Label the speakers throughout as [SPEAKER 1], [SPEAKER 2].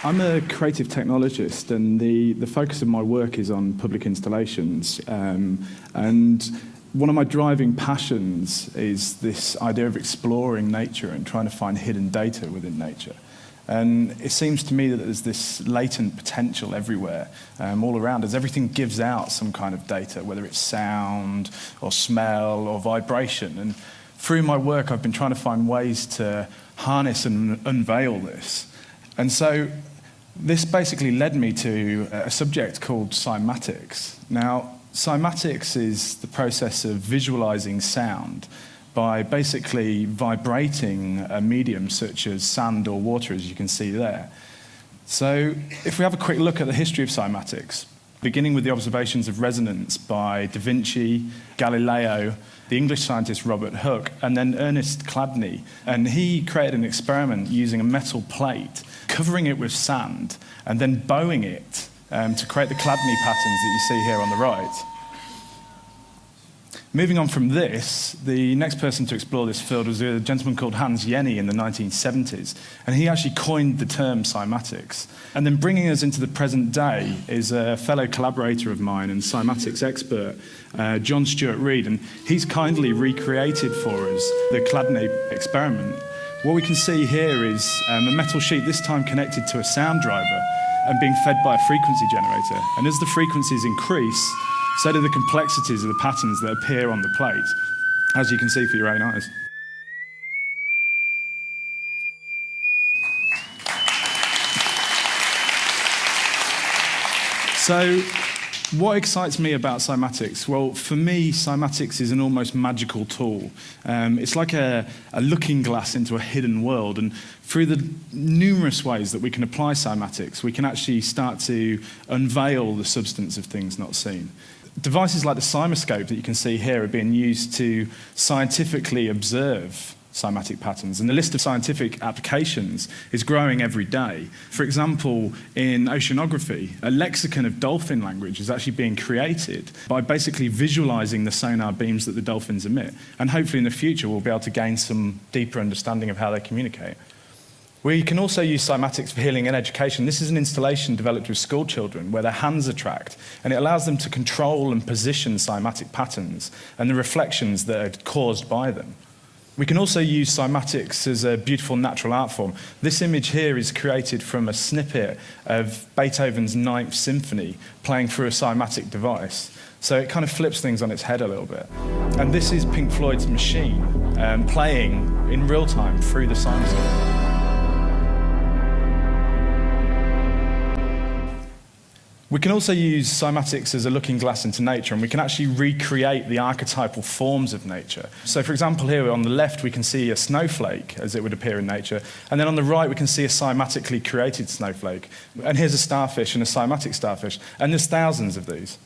[SPEAKER 1] I'm a creative technologist, and the focus of my work is on public installations. And one of my driving passions is this idea of exploring nature and trying to find hidden data within nature. And it seems to me that there's this latent potential everywhere, all around us. Everything gives out some kind of data, whether it's sound or smell or vibration. And through my work, I've been trying to find ways to harness and unveil this. And so this basically led me to a subject called cymatics. Now, cymatics is the process of visualizing sound by basically vibrating a medium such as sand or water, as you can see there. So if we have a quick look at the history of cymatics, beginning with the observations of resonance by Da Vinci, Galileo, the English scientist Robert Hooke, and then Ernest Chladni. And he created an experiment using a metal plate, covering it with sand, and then bowing it to create the Chladni patterns that you see here on the right. Moving on from this, the next person to explore this field was a gentleman called Hans Jenny in the 1970s, and he actually coined the term cymatics. And then bringing us into the present day is a fellow collaborator of mine and cymatics expert, John Stuart Reid, and he's kindly recreated for us the Chladni experiment. What we can see here is a metal sheet, this time connected to a sound driver and being fed by a frequency generator. And as the frequencies increase, so do the complexities of the patterns that appear on the plate, as you can see for your own eyes. So, what excites me about cymatics? Well, for me, cymatics is an almost magical tool. It's like a looking glass into a hidden world, and through the numerous ways that we can apply cymatics, we can actually start to unveil the substance of things not seen. Devices like the cymoscope that you can see here are being used to scientifically observe cymatic patterns, and the list of scientific applications is growing every day. For example, in oceanography, a lexicon of dolphin language is actually being created by basically visualizing the sonar beams that the dolphins emit, and hopefully in the future we'll be able to gain some deeper understanding of how they communicate. We can also use cymatics for healing and education. This is an installation developed with school children where their hands are tracked, and it allows them to control and position cymatic patterns and the reflections that are caused by them. We can also use cymatics as a beautiful natural art form. This image here is created from a snippet of Beethoven's Ninth Symphony playing through a cymatic device. So it kind of flips things on its head a little bit. And this is Pink Floyd's Machine playing in real time through the cymoscope. We can also use cymatics as a looking glass into nature, and we can actually recreate the archetypal forms of nature. So for example, here on the left we can see a snowflake as it would appear in nature, and then on the right we can see a cymatically created snowflake. And here's a starfish and a cymatic starfish, and there's thousands of these.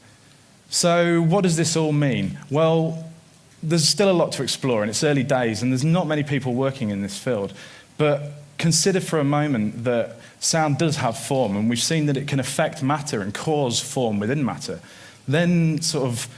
[SPEAKER 1] So what does this all mean? Well, there's still a lot to explore, and it's early days, and there's not many people working in this field. But consider for a moment that sound does have form, and we've seen that it can affect matter and cause form within matter. Then sort of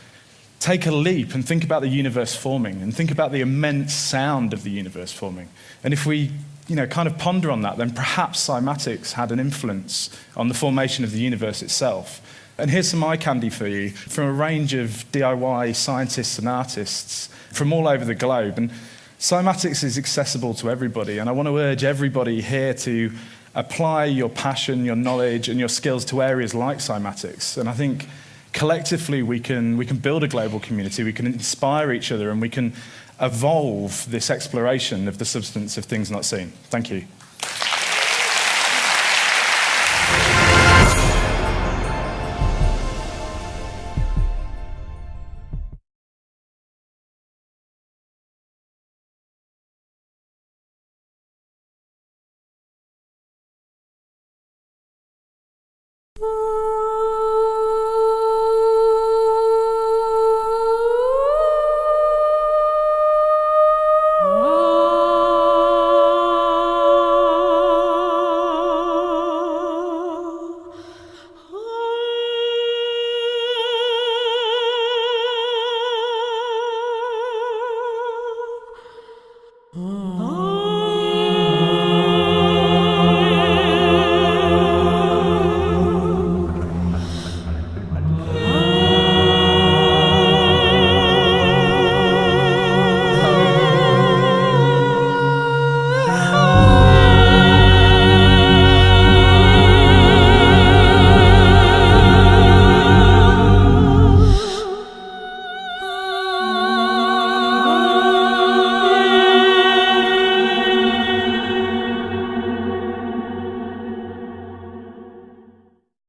[SPEAKER 1] take a leap and think about the universe forming, and think about the immense sound of the universe forming. And if we kind of ponder on that, then perhaps cymatics had an influence on the formation of the universe itself. And here's some eye candy for you from a range of DIY scientists and artists from all over the globe. And cymatics is accessible to everybody, and I want to urge everybody here to apply your passion, your knowledge, and your skills to areas like cymatics. And I think collectively we can build a global community, we can inspire each other, and we can evolve this exploration of the substance of things not seen. Thank you.